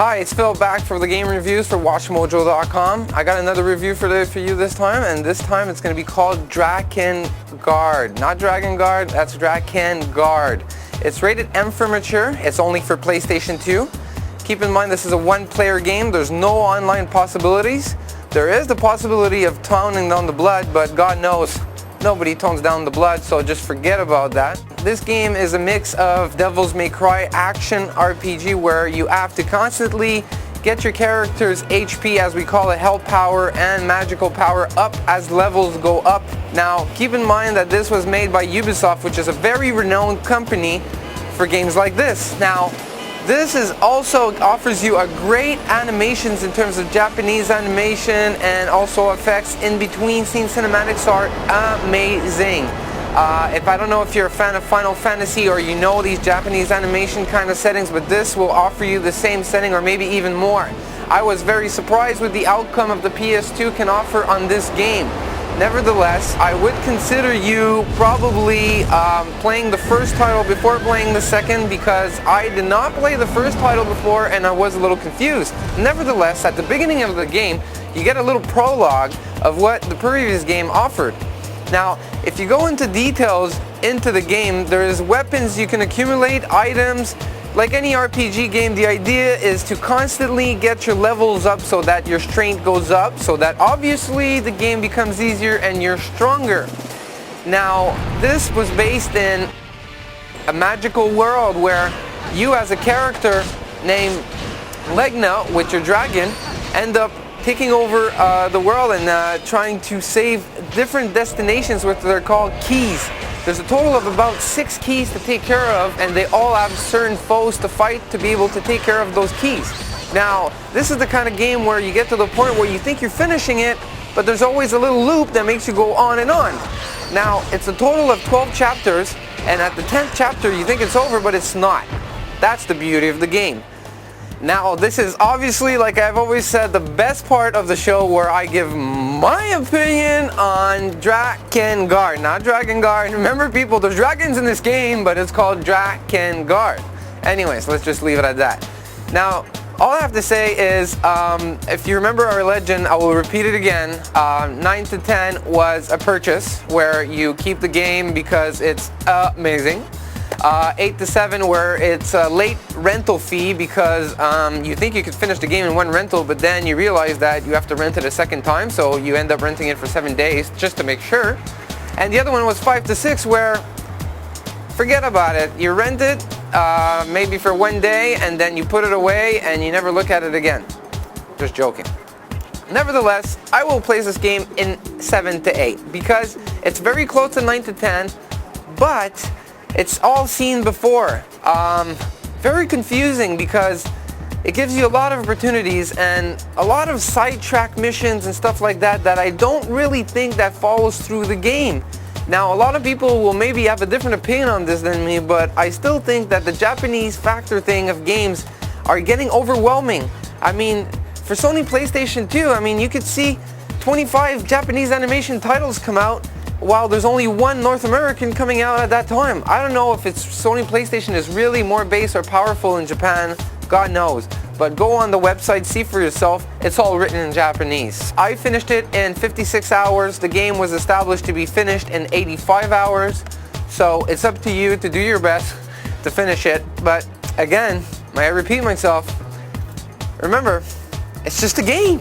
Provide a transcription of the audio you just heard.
Hi, it's Phil back for the game reviews for WatchMojo.com. I got another review for you this time, and this time it's going to be called Drakengard. Not Drakengard, that's Drakengard. It's rated M for mature. It's only for PlayStation 2. Keep in mind this is a one-player game. There's no online possibilities. There is the possibility of toning down the blood, but God knows nobody tones down the blood, so just forget about that. This game is a mix of Devil's May Cry action RPG where you have to constantly get your character's HP, as we call it, health power and magical power up as levels go up. Now, keep in mind that this was made by Ubisoft, which is a very renowned company for games like this. Now, this is also offers you a great animations in terms of Japanese animation and also effects in between scene. Cinematics are amazing. If I don't know if you're a fan of Final Fantasy or you know these Japanese animation kind of settings, but this will offer you the same setting or maybe even more. I was very surprised with the outcome of the PS2 can offer on this game. Nevertheless, I would consider you probably playing the first title before playing the second, because I did not play the first title before and I was a little confused. Nevertheless, at the beginning of the game, you get a little prologue of what the previous game offered. Now, if you go into details into the game, there is weapons you can accumulate, items. Like any RPG game, the idea is to constantly get your levels up so that your strength goes up, so that obviously the game becomes easier and you're stronger. Now, this was based in a magical world where you as a character named Legna, with your dragon, end up taking over the world and trying to save different destinations, which they're called keys. There's a total of about 6 keys to take care of, and they all have certain foes to fight to be able to take care of those keys. Now, this is the kind of game where you get to the point where you think you're finishing it, but there's always a little loop that makes you go on and on. Now, it's a total of 12 chapters, and at the 10th chapter you think it's over, but it's not. That's the beauty of the game. Now, this is obviously, like I've always said, the best part of the show where I give my opinion on Drakengard, not Drakengard. Remember, people, there's dragons in this game, but it's called Drakengard. Anyways, let's just leave it at that. Now, all I have to say is, if you remember our legend, I will repeat it again. 9 to 10 was a purchase where you keep the game because it's amazing. 8 to 7 where it's a late rental fee because you think you could finish the game in one rental, but then you realize that you have to rent it a second time, so you end up renting it for 7 days just to make sure. And the other one was 5 to 6 where forget about it. You rent it maybe for 1 day and then you put it away and you never look at it again. Just joking. Nevertheless, I will place this game in 7 to 8 because it's very close to 9 to 10, but it's all seen before. Very confusing because it gives you a lot of opportunities and a lot of sidetrack missions and stuff like that that I don't really think that follows through the game. Now, a lot of people will maybe have a different opinion on this than me, but I still think that the Japanese factor thing of games are getting overwhelming. I mean, for Sony PlayStation 2, I mean, you could see 25 Japanese animation titles come out, while there's only one North American coming out at that time. I don't know if it's Sony PlayStation is really more based or powerful in Japan, God knows. But go on the website, see for yourself, it's all written in Japanese. I finished it in 56 hours. The game was established to be finished in 85 hours. So it's up to you to do your best to finish it. But again, may I repeat myself, remember, it's just a game.